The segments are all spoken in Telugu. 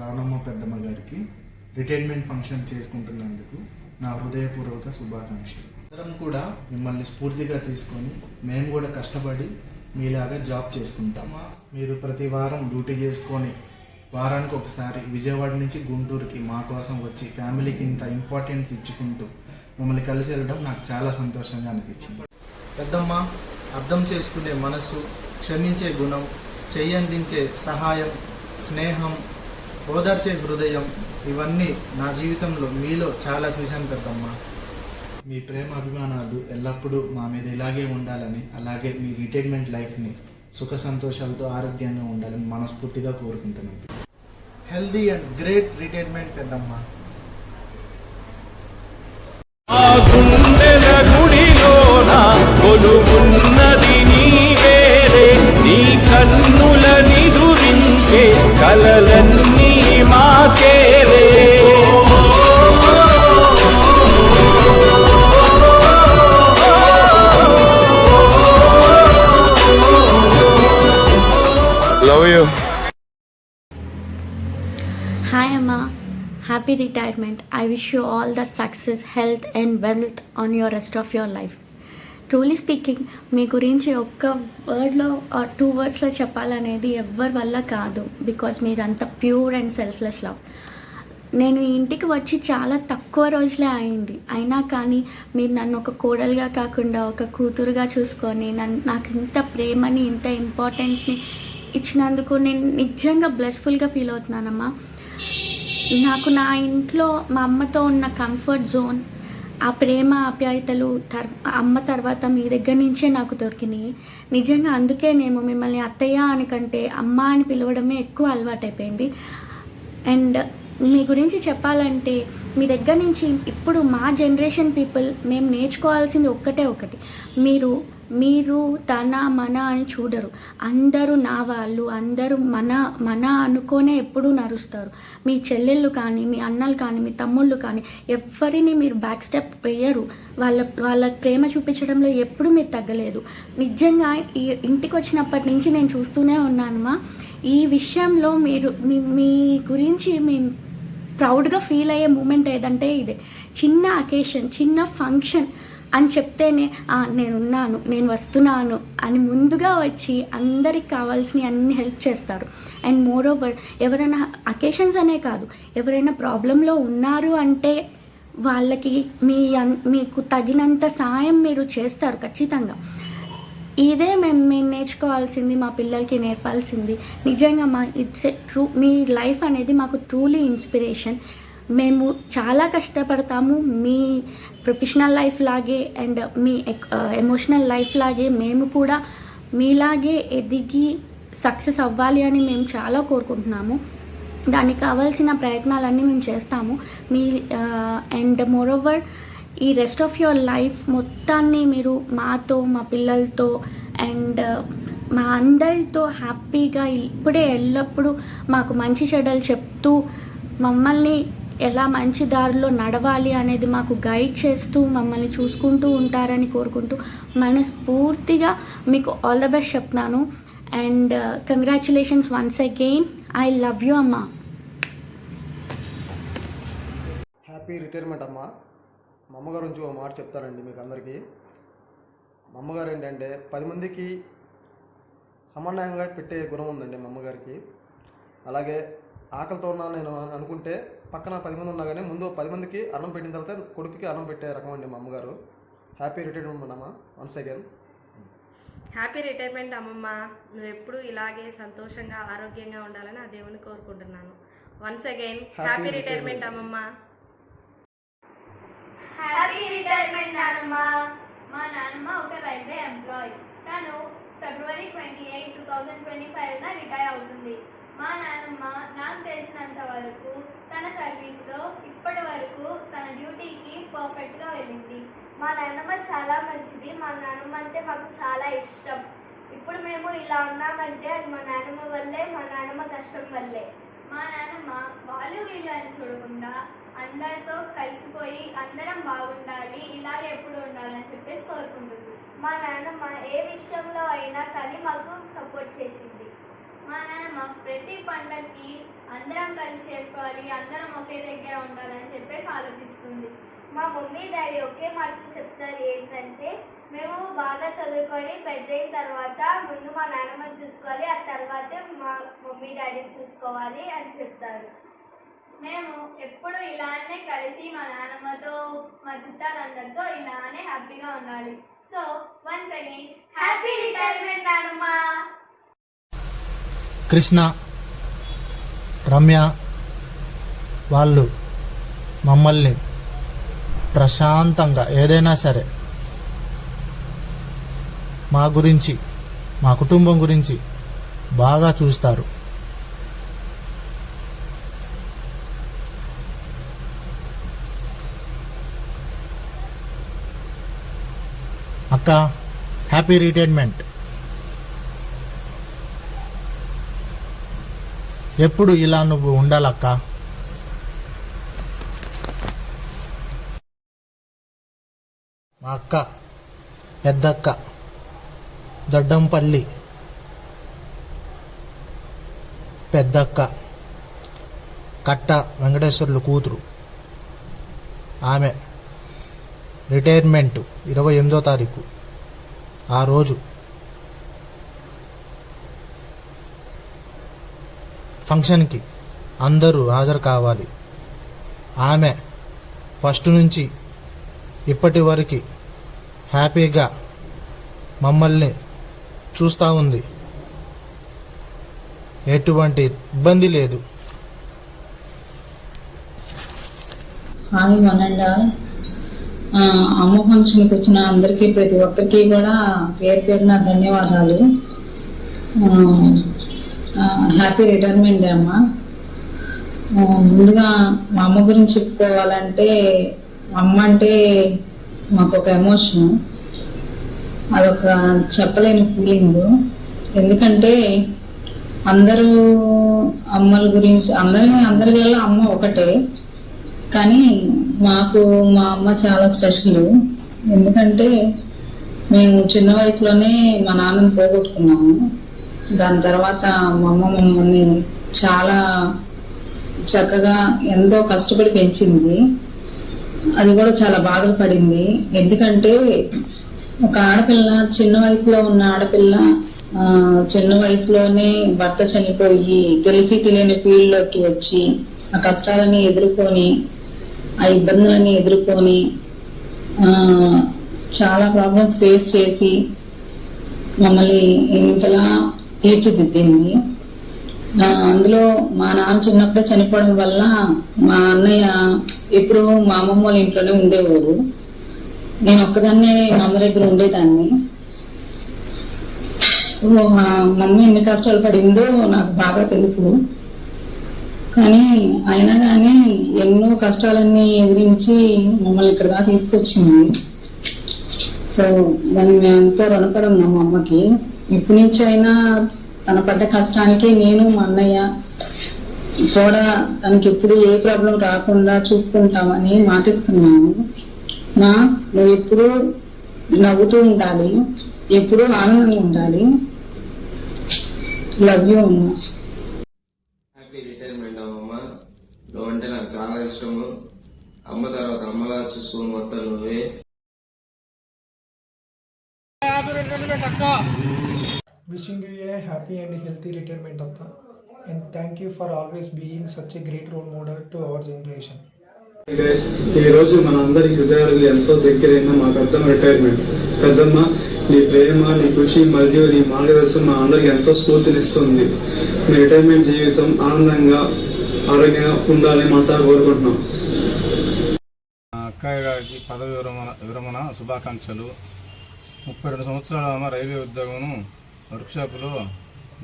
రావణమ్మ పెద్దమ్మ గారికి రిటైర్మెంట్ ఫంక్షన్ చేసుకుంటున్నందుకు నా హృదయపూర్వక శుభాకాంక్షలు. అందరం కూడా మిమ్మల్ని స్ఫూర్తిగా తీసుకొని మేము కూడా కష్టపడి మీలాగా జాబ్ చేసుకుంటామా. మీరు ప్రతి వారం డ్యూటీ చేసుకొని వారానికి ఒకసారి విజయవాడ నుంచి గుంటూరుకి మా కోసం వచ్చి ఫ్యామిలీకి ఇంత ఇంపార్టెన్స్ ఇచ్చుకుంటూ మమ్మల్ని కలిసి వెళ్ళడం నాకు చాలా సంతోషంగా అనిపించింది. పెద్దమ్మ అర్థం చేసుకునే మనసు, క్షమించే గుణం, చెయ్యందించే సహాయం, స్నేహం, ఓదార్చే హృదయం, ఇవన్నీ నా జీవితంలో మీలో చాలా చూశాను పెద్దమ్మ. మీ ప్రేమ అభిమానాలు ఎల్లప్పుడూ మా మీద ఇలాగే ఉండాలని, అలాగే మీ రిటైర్మెంట్ లైఫ్ని సుఖ సంతోషాలతో ఆరోగ్యంగా ఉండాలని మనస్ఫూర్తిగా కోరుకుంటున్నాను. హెల్దీ అండ్ గ్రేట్ రిటైర్మెంట్ పెద్దమ్మ. కలలన్నీ మాకేలే. Love you. Hi Amma, happy retirement. I wish you all the success, health and wealth on your rest of your life. Truly speaking, మీ గురించి ఒక్క వర్డ్లో 2 wordsలో చెప్పాలనేది ఎవరి వల్ల కాదు. బికాజ్ మీరు అంత ప్యూర్ అండ్ సెల్ఫ్లెస్ లవ్. నేను ఈ ఇంటికి వచ్చి చాలా తక్కువ రోజులే అయింది, అయినా కానీ మీరు నన్ను ఒక కోడలుగా కాకుండా ఒక కూతురుగా చూసుకొని నాకు ఇంత ప్రేమని, ఇంత ఇంపార్టెన్స్ని ఇచ్చినందుకు నేను నిజంగా బ్లెస్ఫుల్గా ఫీల్ అవుతున్నానమ్మా. నాకు నా ఇంట్లో మా అమ్మతో ఉన్న కంఫర్ట్ జోన్, ఆ ప్రేమ ఆప్యాయతలు అమ్మ తర్వాత మీ దగ్గర నుంచే నాకు దొరికినాయి. నిజంగా అందుకే నేను మిమ్మల్ని అత్తయ్య అని కంటే అమ్మ అని పిలవడమే ఎక్కువ అలవాటైపోయింది. అండ్ మీ గురించి చెప్పాలంటే మీ దగ్గర నుంచి ఇప్పుడు మా జనరేషన్ పీపుల్ మేము నేర్చుకోవాల్సింది ఒకటి, మీరు తన మన అని చూడరు. అందరూ నా వాళ్ళు, అందరూ మన అనుకోనే ఎప్పుడూ నరుస్తారు. మీ చెల్లెళ్ళు కానీ, మీ అన్నలు కానీ, మీ తమ్ముళ్ళు కానీ ఎవరిని మీరు బ్యాక్ స్టెప్ వేయరు. వాళ్ళ ప్రేమ చూపించడంలో ఎప్పుడు మీరు తగ్గలేదు. నిజంగా ఈ ఇంటికి వచ్చినప్పటి నుంచి నేను చూస్తూనే ఉన్నానమ్మా. ఈ విషయంలో మీరు మీ గురించి మేము ప్రౌడ్గా ఫీల్ అయ్యే మూమెంట్ ఏదంటే ఇదే. చిన్న అకేషన్, చిన్న ఫంక్షన్ అని చెప్తేనే నేనున్నాను, నేను వస్తున్నాను అని ముందుగా వచ్చి అందరికి కావాల్సిన అన్ని హెల్ప్ చేస్తారు. అండ్ మోర్ ఓవర్ ఎవరైనా అకేషన్స్ అనే కాదు, ఎవరైనా ప్రాబ్లంలో ఉన్నారు అంటే వాళ్ళకి మీకు తగినంత సాయం మీరు చేస్తారు ఖచ్చితంగా. ఇదే మేము నేర్చుకోవాల్సింది, మా పిల్లలకి నేర్పాల్సింది. నిజంగా మీ లైఫ్ అనేది మాకు ట్రూలీ ఇన్స్పిరేషన్. మేము చాలా కష్టపడతాము. మీ ప్రొఫెషనల్ లైఫ్ లాగే అండ్ మీ ఎమోషనల్ లైఫ్ లాగే మేము కూడా మీలాగే ఎదిగి సక్సెస్ అవ్వాలి అని మేము చాలా కోరుకుంటున్నాము. దానికి కావాల్సిన ప్రయత్నాలన్నీ మేము చేస్తాము. అండ్ మోర్ ఓవర్ ఈ రెస్ట్ ఆఫ్ యువర్ లైఫ్ మొత్తాన్ని మీరు మాతో, మా పిల్లలతో అండ్ మా అందరితో హ్యాపీగా ఇప్పుడే ఎల్లప్పుడూ మాకు మంచి చెడ్డలు చెప్తూ మమ్మల్ని ఎలా మంచి దారిలో నడవాలి అనేది మాకు గైడ్ చేస్తూ మమ్మల్ని చూసుకుంటూ ఉంటారని కోరుకుంటూ మనస్ఫూర్తిగా మీకు ఆల్ ద బెస్ట్ చెప్తున్నాను. And congratulations once again. I love you అమ్మా. హ్యాపీ రిటైర్మెంట్ అమ్మా. మా అమ్మగారు నుంచి ఒక మాట చెప్తారండి మీకు అందరికీ. మా అమ్మగారు ఏంటంటే 10 మందికి సమన్వయంగా పెట్టే గుణం ఉందండి మా అమ్మగారికి. అలాగే ఆకలితో ఉన్నా నేను అనుకుంటే పక్కన 10 మంది ఉన్నా కానీ ముందు 10 మందికి అన్నం పెట్టిన తర్వాత కొడుకుకి అన్నం పెట్టే రకం అండి మా అమ్మగారు. హ్యాపీ రిటైర్మెంట్ అమ్మ వన్స్ అగైన్. హ్యాపీ రిటైర్మెంట్ అమ్మమ్మ. నువ్వు ఎప్పుడు ఇలాగే సంతోషంగా ఆరోగ్యంగా ఉండాలని ఆ దేవుని కోరుకుంటున్నాను. వన్స్ అగైన్ హ్యాపీ రిటైర్మెంట్ అమ్మమ్మ. హ్యాపీ రిటైర్మెంట్ నానమ్మ. మా నాన్నమ్మ ఒక రైల్వే ఎంప్లాయీ. తను February 28, 2025న రిటైర్ అవుతుంది. మా నాన్నమ్మ నాకు తెలిసినంత వరకు తన సర్వీస్లో ఇప్పటి వరకు తన డ్యూటీకి పర్ఫెక్ట్గా వెళ్ళింది. మా నాన్నమ్మ చాలా మంచిది. మా నాన్నమ్మ అంటే మాకు చాలా ఇష్టం. ఇప్పుడు మేము ఇలా ఉన్నామంటే అది మా నాన్నమ్మ వల్లే, మా నాన్నమ్మ కష్టం వల్లే. మా నాన్నమ్మ వాళ్ళు వీళ్ళు అని చూడకుండా అందరితో కలిసిపోయి అందరం బాగుండాలి, ఇలాగే ఎప్పుడు ఉండాలని చెప్పేసి కోరుకుంటుంది. మా నాన్నమ్మ ఏ విషయంలో అయినా కానీ మాకు సపోర్ట్ చేసింది. మా నాన్నమ్మ ప్రతి పండగకి అందరం కలిసి కలిసి చేసుకోవాలి, అందరం ఒకే దగ్గర ఉండాలని చెప్పేసి ఆలోచిస్తుంది. మా మమ్మీ డాడీ ఒకే మాట చెప్తారు, ఏంటంటే మేము బాగా చదువుకొని పెద్దయిన తర్వాత ముందు మా నాన్నమ్మని చూసుకోవాలి, ఆ తర్వాతే మా మమ్మీ డాడీని చూసుకోవాలి అని చెప్తారు. మేము ఎప్పుడు ఇలానే కలిసి మా నాన్నమ్మతో మా చుట్టాలందరితో ఇలానే హ్యాపీగా ఉండాలి. So once again happy retirement నానమ్మ. కృష్ణ, రమ్య వాళ్ళు మమ్మల్ని ప్రశాంతంగా ఏదైనా సరే మా గురించి, మా కుటుంబం గురించి బాగా చూస్తారు. అక్క, హ్యాపీ రిటైర్మెంట్. ఎప్పుడు ఇలా నువ్వు ఉండాలక్క. మా అక్క, పెద్దక్క, దొడ్డంపల్లి పెద్దక్క, కట్ట వెంకటేశ్వర్లు కూతురు. ఆమె రిటైర్మెంట్ 28వ తారీఖు. ఆ రోజు ఫంక్షన్కి అందరూ హాజరు కావాలి. ఆమె ఫస్ట్ నుంచి ఇప్పటి వరకు హ్యాపీగా మమ్మల్ని చూస్తూ ఉంది. ఎటువంటి ఇబ్బంది లేదు. హాయ్ మనండా. అమ్మ ఫంక్షన్కి వచ్చిన అందరికీ, ప్రతి ఒక్కరికి కూడా పేరు పేరున ధన్యవాదాలు. హ్యాపీ రిటైర్మెంట్ డే అమ్మ. ముందుగా మా అమ్మ గురించి చెప్పుకోవాలంటే, అమ్మ అంటే మాకు ఒక ఎమోషన్, అదొక చెప్పలేని ఫీలింగ్. ఎందుకంటే అందరూ అమ్మల గురించి, అందరిలో అమ్మ ఒకటే, కానీ మాకు మా అమ్మ చాలా స్పెషల్. ఎందుకంటే మేము చిన్న వయసులోనే మా నాన్నని పోగొట్టుకున్నాము. దాని తర్వాత మా అమ్మ మమ్మల్ని చాలా చక్కగా ఎంతో కష్టపడి పెంచింది. అది కూడా చాలా బాధలు పడింది. ఎందుకంటే ఒక ఆడపిల్ల, చిన్న వయసులో ఉన్న ఆడపిల్ల చిన్న వయసులోనే భర్త చనిపోయి తెలిసి తెలియని ఫీల్డ్లోకి వచ్చి ఆ కష్టాలని ఎదుర్కొని, ఆ ఇబ్బందులని ఎదుర్కొని, చాలా ప్రాబ్లమ్స్ ఫేస్ చేసి మమ్మల్ని ఇంతలా తీర్చిదిద్దింది. అందులో మా నాన్న చిన్నప్పుడే చనిపోవడం వల్ల మా అన్నయ్య ఎప్పుడు మా అమ్మమ్మ వాళ్ళ ఇంట్లోనే ఉండేవారు. నేను ఒక్కదాన్నే మా అమ్మ దగ్గర ఉండేదాన్ని. మా మమ్మీ ఎన్ని కష్టాలు పడిందో నాకు బాగా తెలుసు. కానీ అయినా కానీ ఎన్నో కష్టాలన్నీ ఎదిరించి మమ్మల్ని ఇక్కడ దాకా తీసుకొచ్చింది. సో దాన్ని మేము ఎంతో రుణపడి ఉన్నాం మా అమ్మకి. ఇప్పటి నుంచి అయినా తన పడ్డ కష్టానికి నేను, మా అన్నయ్య కూడా తనకి ఎప్పుడు ఏ ప్రాబ్లం రాకుండా చూసుకుంటామని మాటిస్తున్నాము. నువ్వు ఎప్పుడు నవ్వుతూ ఉండాలి, ఎప్పుడు ఆనందంగా ఉండాలి. లవ్ యూ అమ్మా. హ్యాపీ రిటైర్మెంట్ అమ్మమ్మ. నువ్వు అంటే నాకు చాలా ఇష్టము. అమ్మ తర్వాత అమ్మలా చూసుకుని మొత్తం నువ్వే. Wishing you a happy and healthy retirement, Akka. And thank you for always being such a great role model to our generation. ఈ రోజు మనందరి హృదయాలకు ఎంతో దగ్గరైన మా పెద్దమ్మ రిటైర్మెంట్. పెద్దమ్మ, నీ ప్రేమ, నీ కృషి మరియు నీ మార్గదర్శనం మా అందరికి ఎంతో స్ఫూర్తినిస్తుంది. మీ రిటైర్మెంట్ జీవితం ఆనందంగా, ఆరోగ్యంగా ఉండాలని మనసారా కోరుకుంటున్నాం. అక్కయ్య గారికి పదవి విరమణ శుభాకాంక్షలు. 32 సంవత్సరాల రైల్వే ఉద్యోగం వర్క్షాపులో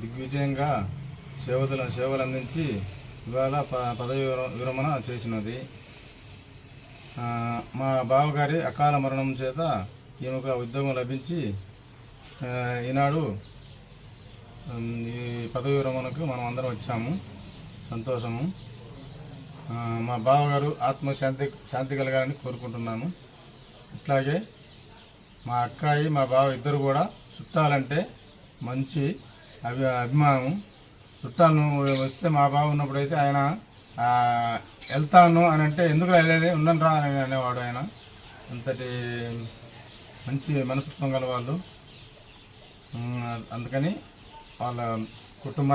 దిగ్విజయంగా సేవలు అందించి ఇవాళ పదవి విరమణ చేసినది. మా బావగారి అకాల మరణం చేత ఈమెకు ఉద్యోగం లభించి ఈనాడు ఈ పదవి విరమణకు మనం అందరం వచ్చాము. సంతోషము. మా బావగారు ఆత్మశాంతి కలగాలని కోరుకుంటున్నాను. ఇట్లాగే మా అక్కాయి, మా బావ ఇద్దరు కూడా చుట్టాలంటే మంచి అభిమానం. చుట్టాలను వస్తే మా బావ ఉన్నప్పుడైతే ఆయన వెళ్తాను అని అంటే ఎందుకు వెళ్ళేది ఉండను రా అని అనేవాడు ఆయన. అంతటి మంచి మనస్తత్వం గల వాళ్ళు. అందుకని వాళ్ళ కుటుంబ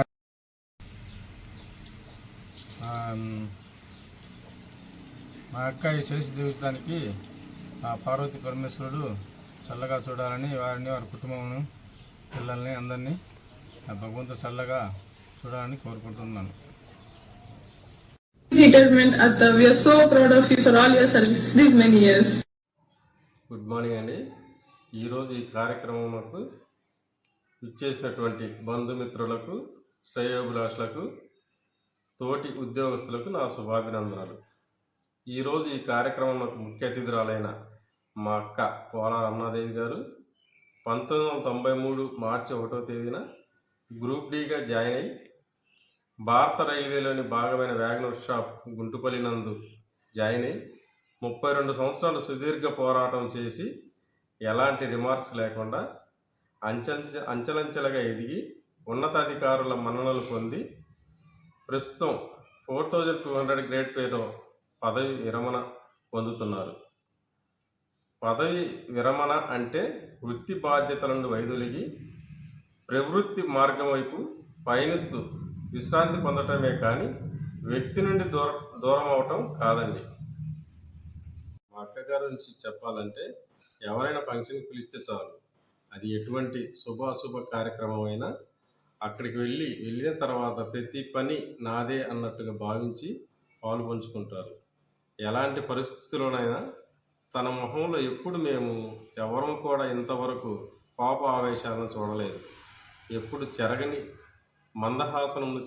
మా అక్క ఈ శేష జీవితానికి ఆ పార్వతి పరమేశ్వరుడు చల్లగా చూడాలని వారిని వారి కుటుంబం పిల్లల్ని అందరినీ భగవంతుడు చల్లగా చూడాలని కోరుకుంటున్నాను. Retirement Atta, we are so proud of you for all your services these many years. Good morning అండి. ఈరోజు ఈ కార్యక్రమంకు ఇచ్చేసినటువంటి బంధుమిత్రులకు, శ్రేయోభిలాషులకు, తోటి ఉద్యోగస్తులకు నా శుభాభినందనలు. ఈరోజు ఈ కార్యక్రమంలో ముఖ్య అతిథురాలైన మా అక్క పోలా రమణాదేవి గారు 1993 మార్చి 1వ తేదీన గ్రూప్ డీగా జాయిన్ అయ్యి భారత రైల్వేలోని భాగమైన వ్యాగనర్ షాప్ గుంటుపల్లి నందు జాయిన్ అయ్యి 32 సంవత్సరాలు సుదీర్ఘ పోరాటం చేసి ఎలాంటి రిమార్క్స్ లేకుండా అంచెలంచెలుగా ఎదిగి ఉన్నతాధికారుల మన్ననలు పొంది ప్రస్తుతం 4200 గ్రేడ్ పేరు పదవి విరమణ పొందుతున్నారు. పదవి విరమణ అంటే వృత్తి బాధ్యతల నుండి వైదొలిగి ప్రవృత్తి మార్గం వైపు పయనిస్తూ విశ్రాంతి పొందటమే కానీ వ్యక్తి నుండి దూరం అవటం కాదండి. మా అక్కగారి నుంచి చెప్పాలంటే ఎవరైనా ఫంక్షన్కి పిలిస్తే చాలు, అది ఎటువంటి శుభాశుభ కార్యక్రమం అయినా అక్కడికి వెళ్ళిన తర్వాత ప్రతి పని నాదే అన్నట్టుగా భావించి పాలు పంచుకుంటారు. ఎలాంటి పరిస్థితుల్లోనైనా తన మొహంలో ఎప్పుడు మేము ఎవరం కూడా ఇంతవరకు కోప ఆవేశాలను చూడలేదు. ఎప్పుడు చెరగని మందహాసనమును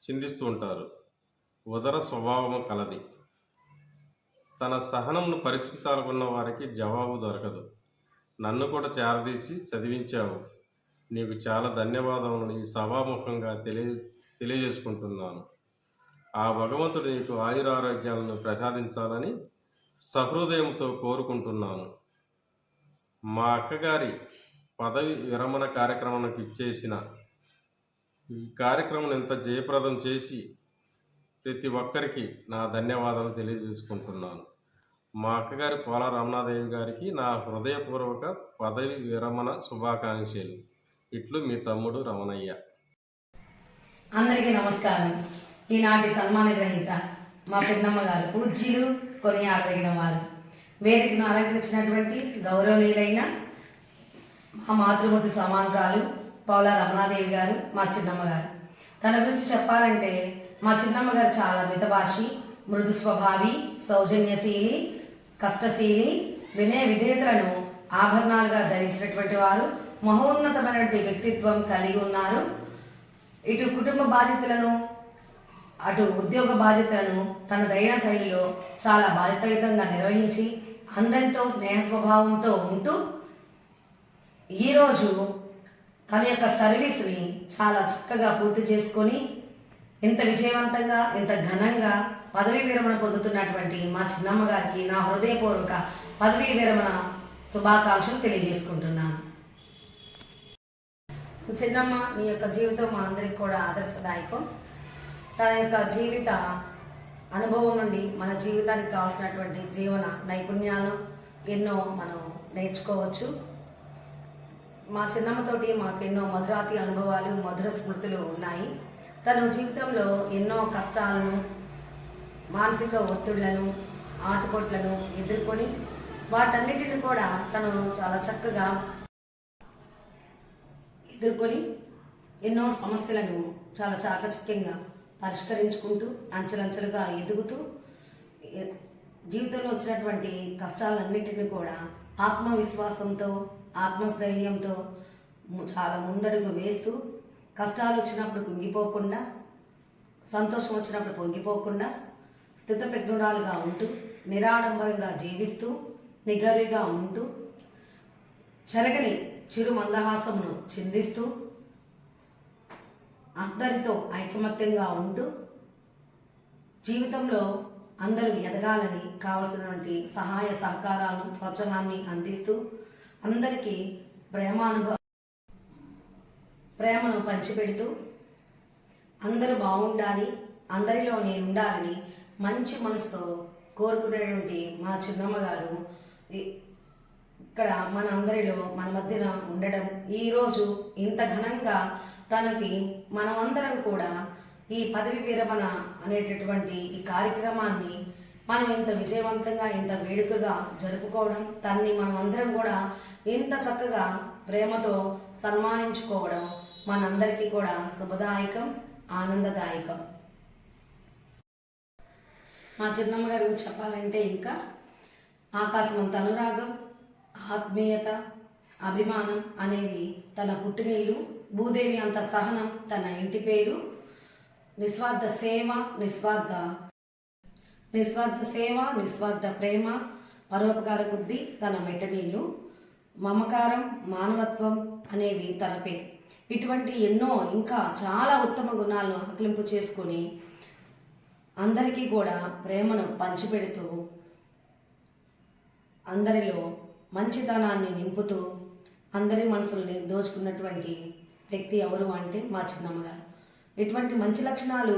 చిందిస్తూ ఉంటారు. ఉదర స్వభావము కలది. తన సహనమును పరీక్షించాలనుకున్న వారికి జవాబు దొరకదు. నన్ను కూడా చేరదీసి చదివించావు, నీకు చాలా ధన్యవాదములు ఈ సభాముఖంగా తెలియజేసుకుంటున్నాను. ఆ భగవంతుడు నీకు ఆయురారోగ్యాలను ప్రసాదించాలని సహృదయంతో కోరుకుంటున్నాను. మా అక్కగారి పదవి విరమణ కార్యక్రమానికి ఇచ్చేసిన ఈ కార్యక్రమం ఇంత జయప్రదం చేసి ప్రతి ఒక్కరికి నా ధన్యవాదాలు తెలియజేసుకుంటున్నాను. మా అక్కగారి పోలా రమణాదేవి గారికి నా హృదయపూర్వక పదవి విరమణ శుభాకాంక్షలు. ఇట్లు మీ తమ్ముడు రమణయ్య. అందరికీ నమస్కారం. ఈనాటి సన్మాన గ్రహీత మా పిన్నమ్మ గారు, పూజ్యులు, కొనియాడదగిన వారు, వేదికను అలంకరించినటువంటి గౌరవనీయులైన మా మాతృమూర్తి సమానురాలు పోలా రమణాదేవి గారు, మా చిన్నమ్మ గారు. తన గురించి చెప్పాలంటే మా చిన్నమ్మ గారు చాలా మితభాషి, మృదు స్వభావి, సౌజన్యశీలి, కష్టశీలి, వినయ విధేయతలను ఆభరణాలుగా ధరించినటువంటి వారు, మహోన్నతమైనటువంటి వ్యక్తిత్వం కలిగి ఉన్నారు. ఇటు కుటుంబ బాధ్యతలను అటు ఉద్యోగ బాధ్యతలను తన దైన శైలిలో చాలా బాధ్యతాయుతంగా నిర్వహించి అందరితో స్నేహ స్వభావంతో ఉంటూ ఈరోజు తన యొక్క సర్వీస్ని చాలా చక్కగా పూర్తి చేసుకొని ఇంత విజయవంతంగా ఇంత ఘనంగా పదవీ విరమణ పొందుతున్నటువంటి మా చిన్నమ్మ గారికి నా హృదయపూర్వక పదవీ విరమణ శుభాకాంక్షలు తెలియజేసుకుంటున్నాను. చిన్నమ్మ, నీ యొక్క జీవితం మా అందరికి కూడా ఆదర్శదాయకం. తన యొక్క జీవిత అనుభవం నుండి మన జీవితానికి కావాల్సినటువంటి జీవన నైపుణ్యాలను ఎన్నో మనం నేర్చుకోవచ్చు. మా చిన్నమ్మతోటి మాకు ఎన్నో మధురాతి అనుభవాలు, మధుర స్మృతులు ఉన్నాయి. తన జీవితంలో ఎన్నో కష్టాలను, మానసిక ఒత్తిళ్లను, ఆటుపోట్లను ఎదుర్కొని వాటన్నిటిని కూడా తను చాలా చక్కగా ఎదుర్కొని ఎన్నో సమస్యలను చాలా చాకచక్యంగా పరిష్కరించుకుంటూ అంచెలంచెలుగా ఎదుగుతూ జీవితంలో వచ్చినటువంటి కష్టాలన్నింటినీ కూడా ఆత్మవిశ్వాసంతో, ఆత్మస్థైర్యంతో చాలా ముందడుగు వేస్తూ కష్టాలు వచ్చినప్పుడు కుంగిపోకుండా, సంతోషం వచ్చినప్పుడు పొంగిపోకుండా స్థితప్రజ్ఞురాలుగా ఉంటూ నిరాడంబరంగా జీవిస్తూ నిగర్విగా ఉంటూ చెరగని చిరు మందహాసమును చిందిస్తూ అందరితో ఐకమత్యంగా ఉంటూ జీవితంలో అందరూ ఎదగాలని కావలసినటువంటి సహాయ సహకారాలను, ప్రోత్సాహాన్ని అందిస్తూ అందరికీ ప్రేమను పంచిపెడుతూ అందరూ బాగుండాలి, అందరిలో నేను ఉండాలని మంచి మనసుతో కోరుకునేటువంటి మా చిన్నమ్మ గారు ఇక్కడ మన అందరిలో మన మధ్యన ఉండడం, ఈరోజు ఇంత ఘనంగా తనకి మనమందరం కూడా ఈ పదవి విరమణ అనేటటువంటి ఈ కార్యక్రమాన్ని మనం ఇంత విజయవంతంగా ఇంత వేడుకగా జరుపుకోవడం, తన్ని మనం అందరం కూడా ఇంత చక్కగా ప్రేమతో సన్మానించుకోవడం మనందరికీ కూడా శుభదాయకం, ఆనందదాయకం. మా చిన్నమ్మ గారి గురించి చెప్పాలంటే ఇంకా ఆకాశమంత అనురాగం, ఆత్మీయత, అభిమానం అనేవి తన పుట్టినిల్లు, భూదేవి అంత సహనం తన ఇంటి పేరు, నిస్వార్థ సేవ, నిస్వార్థ ప్రేమ, పరోపకార బుద్ధి తన మెట్టనీళ్ళు, మమకారం, మానవత్వం అనేవి తన పేరు. ఇటువంటి ఎన్నో ఇంకా చాలా ఉత్తమ గుణాలను ఆకలింపు చేసుకొని అందరికీ కూడా ప్రేమను పంచిపెడుతూ అందరిలో మంచితనాన్ని నింపుతూ అందరి మనసుల్ని దోచుకున్నటువంటి వ్యక్తి ఎవరు అంటే మా చిన్నమ్మ గారు. ఇటువంటి మంచి లక్షణాలు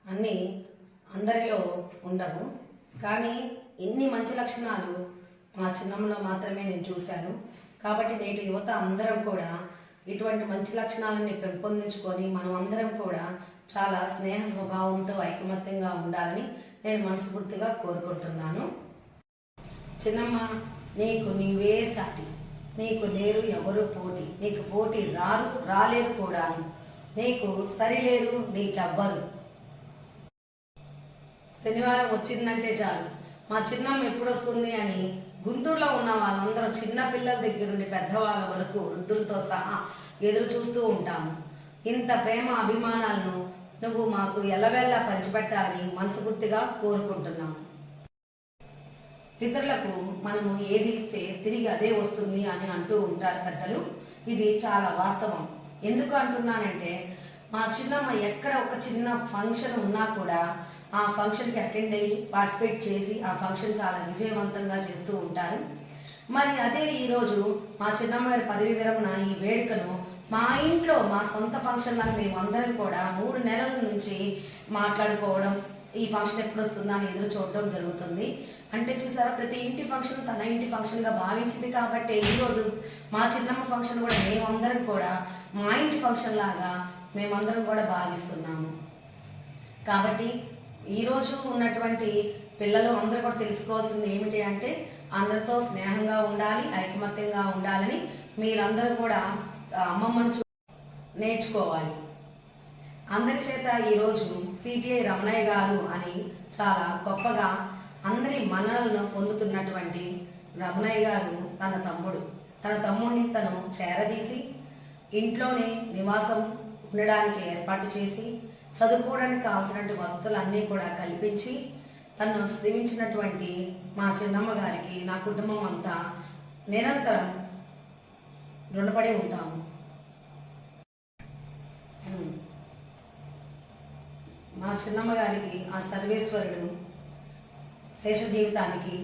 అన్నీ అందరిలో ఉండవు, కానీ ఇన్ని మంచి లక్షణాలు మా చిన్నమ్మలో మాత్రమే నేను చూశాను. కాబట్టి నేటి యువత అందరం కూడా ఇటువంటి మంచి లక్షణాలని పెంపొందించుకొని మనం అందరం కూడా చాలా స్నేహ స్వభావంతో ఐకమత్యంగా ఉండాలని నేను మనస్ఫూర్తిగా కోరుకుంటున్నాను. చిన్నమ్మ, నీకు నీవే సాటి, నీకు లేరు ఎవరు పోటీ, నీకు పోటీ రాలేరు కూడాను, నీకు సరిలేరు నీకెవ్వరు. శనివారం వచ్చిందంటే చాలు మా చిన్నమ్మ ఎప్పుడు వస్తుంది అని గుంటూరులో ఉన్న వాళ్ళందరూ చిన్న పిల్లల దగ్గర నుండి పెద్దవాళ్ళ వరకు వృద్ధులతో సహా ఎదురు చూస్తూ ఉంటాము. ఇంత ప్రేమ అభిమానాలను నువ్వు మాకు ఎల్లవెల్లా పంచిపెట్టాలని మనస్ఫూర్తిగా కోరుకుంటున్నాము. పితరులకు మనము ఏది ఇస్తే తిరిగి అదే వస్తుంది అని అంటూ ఉంటారు పెద్దలు. ఇది చాలా వాస్తవం. ఎందుకు అంటున్నానంటే మా చిన్నమ్మ ఎక్కడ ఒక చిన్న ఫంక్షన్ ఉన్నా కూడా ఆ ఫంక్షన్కి అటెండ్ అయ్యి పార్టిసిపేట్ చేసి ఆ ఫంక్షన్ చాలా విజయవంతంగా చేస్తూ ఉంటారు. మరి అదే ఈరోజు మా చిన్నమ్మ గారి పదవి విరమణ ఈ వేడుకను మా ఇంట్లో మా సొంత ఫంక్షన్ లాగా మేము అందరం కూడా 3 నెలల నుంచి మాట్లాడుకోవడం, ఈ ఫంక్షన్ ఎప్పుడు వస్తుందా అని ఎదురు చూడడం జరుగుతుంది. అంటే చూసారా, ప్రతి ఇంటి ఫంక్షన్ తన ఇంటి ఫంక్షన్గా భావించింది. కాబట్టి ఈరోజు మా చిన్నమ్మ ఫంక్షన్ కూడా మేమందరం కూడా మా ఇంటి ఫంక్షన్ లాగా మేమందరం కూడా భావిస్తున్నాము. కాబట్టి ఈరోజు ఉన్నటువంటి పిల్లలు అందరూ కూడా తెలుసుకోవాల్సింది ఏమిటి అంటే అందరితో స్నేహంగా ఉండాలి, ఐకమత్యంగా ఉండాలని మీరందరూ కూడా అమ్మమ్మను నేర్చుకోవాలి. అందరి చేత ఈరోజు సిటిఐ రమణయ్య గారు అని చాలా గొప్పగా అందరి మన్ననలను పొందుతున్నటువంటి రమణయ్య గారు తన తమ్ముడిని తను చేరదీసి ఇంట్లోనే నివాసం ఉండడానికి ఏర్పాటు చేసి చదువుకోవడానికి కావాల్సినటువంటి వసతులన్నీ కూడా కల్పించి తను చదివించినటువంటి మా చిన్నమ్మ గారికి నా కుటుంబం అంతా నిరంతరం రుణపడి ఉంటాము. మా చిన్నమ్మ గారికి ఆ సర్వేశ్వరుడు శేష జీవితానికి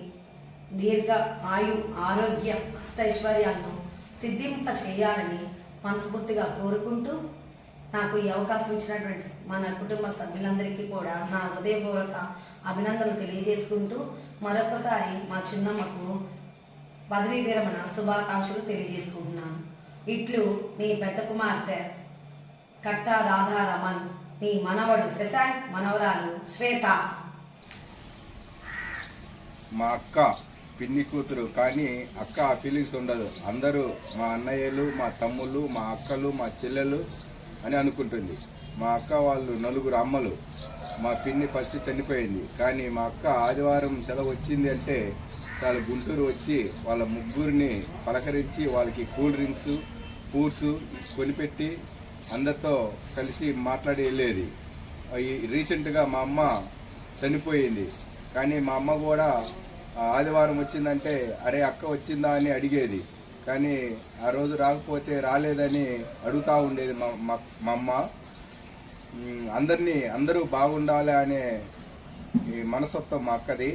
దీర్ఘ ఆయు ఆరోగ్య అష్టైశ్వర్యాలను సిద్ధింప చేయాలని మనస్ఫూర్తిగా కోరుకుంటూ నాకు ఈ అవకాశం ఇచ్చినటువంటి మన కుటుంబ సభ్యులందరికీ కూడా నా హృదయపూర్వక అభినందనలు తెలియజేసుకుంటూ మరొకసారి మా చిన్నమ్మకు పదవీ విరమణ శుభాకాంక్షలు తెలియజేసుకుంటున్నాను. ఇట్లు నీ పెద్ద కుమార్తె కట్టా రాధారమన్, నీ మనవడు శశాంక్, మనవరాలు శ్వేత. మా అక్క పిన్ని కూతురు, కానీ అక్క ఆ ఫీలింగ్స్ ఉండదు. అందరూ మా అన్నయ్యలు, మా తమ్ముళ్ళు, మా అక్కలు, మా చెల్లెలు అని అనుకుంటుంది. మా అక్క వాళ్ళు 4 అమ్మలు. మా పిన్ని ఫస్ట్ చనిపోయింది, కానీ మా అక్క ఆదివారం సెలవు వచ్చింది అంటే చాలా గుంటూరు వచ్చి వాళ్ళ ముగ్గురిని పలకరించి వాళ్ళకి కూల్ డ్రింక్స్, ఫ్రూట్స్ కొనిపెట్టి అందరితో కలిసి మాట్లాడి వెళ్ళేది. రీసెంట్గా మా అమ్మ చనిపోయింది, కానీ మా అమ్మ కూడా ఆదివారం వచ్చిందంటే అరే అక్క వచ్చిందా అని అడిగేది. కానీ ఆ రోజు రాకపోతే రాలేదని అడుగుతూ ఉండేది మా అమ్మ. అందరూ బాగుండాలి అనే ఈ మనస్తత్వం మా అక్కది.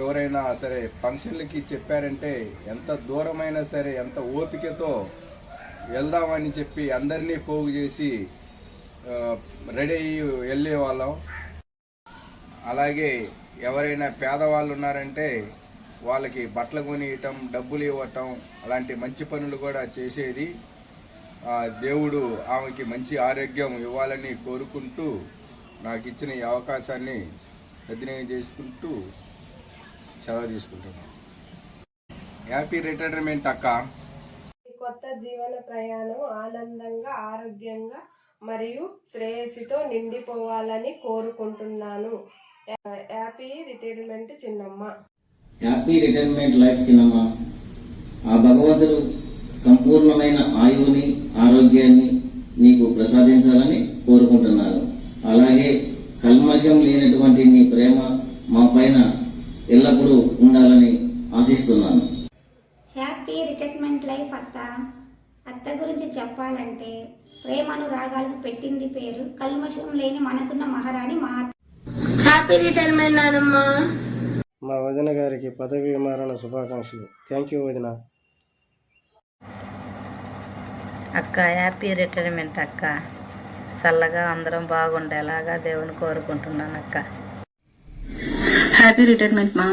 ఎవరైనా సరే ఫంక్షన్లకి చెప్పారంటే ఎంత దూరమైనా సరే ఎంత ఓపికతో వెళ్దామని చెప్పి అందరినీ పోగు చేసి రెడీ అయ్యి వెళ్ళే వాళ్ళం. అలాగే ఎవరైనా పేదవాళ్ళు ఉన్నారంటే వాళ్ళకి బట్టలు కొనియటం, డబ్బులు ఇవ్వటం, అలాంటి మంచి పనులు కూడా చేసేది. దేవుడు ఆమెకి మంచి ఆరోగ్యం ఇవ్వాలని కోరుకుంటూ నాకు ఇచ్చిన ఈ అవకాశాన్ని సద్వినియోగం చేసుకుంటూ సెలవు తీసుకుంటున్నాను. హ్యాపీ రిటైర్మెంట్ అక్క. కొత్త జీవన ప్రయాణం ఆనందంగా, ఆరోగ్యంగా మరియు శ్రేయస్సుతో నిండిపోవాలని కోరుకుంటున్నాను. హ్యాపీ రిటైర్మెంట్ చిన్నమ్మ. హ్యాపీ రిటైర్మెంట్ లైఫ్ చిన్నమ్మ. ఆ భగవంతుడు సంపూర్ణమైన ఆయువుని, ఆరోగ్యాన్ని నీకు ప్రసాదించాలని కోరుకుంటున్నాను. అలాగే కల్మషం లేనటువంటి నీ ప్రేమ మా పైన ఎల్లప్పుడూ ఉండాలని ఆశిస్తున్నాను. హ్యాపీ రిటైర్మెంట్ లైఫ్ అత్త. అత్త గురించి చెప్పాలంటే ప్రేమను రాగాలకు పెట్టింది పేరు. కల్మషం లేని మనసున్న మహారాణి మా. హ్యాపీ రిటైర్మెంట్ నానమ్మ. మా వదిన గారికి పదవి విరమణ శుభాకాంక్షలు. థ్యాంక్ యూ వదిన. అక్క హ్యాపీ రిటైర్మెంట్ అక్క. చల్లగా అందరం బాగుండేలాగా దేవుని కోరుకుంటున్నాను అక్క. హ్యాపీ రిటైర్మెంట్ మా.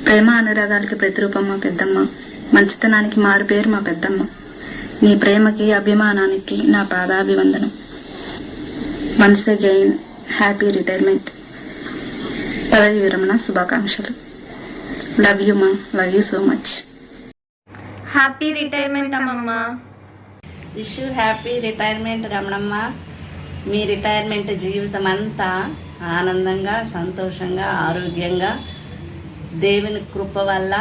ప్రేమ అనురాగాలకి ప్రతిరూపం మా పెద్దమ్మ. మంచితనానికి మారు పేరు మా పెద్దమ్మ. నీ ప్రేమకి, అభిమానానికి నా పాదాభివందనం. Once again happy retirement. పదవి విరమణ శుభాకాంక్షలు. లవ్ యూ మా. Love you so much. Happy retirement అమ్మమ్మ. Wish you happy retirement Ramanamma. మీ రిటైర్మెంట్ జీవితం అంతా ఆనందంగా, సంతోషంగా, ఆరోగ్యంగా, దేవుని కృప వల్ల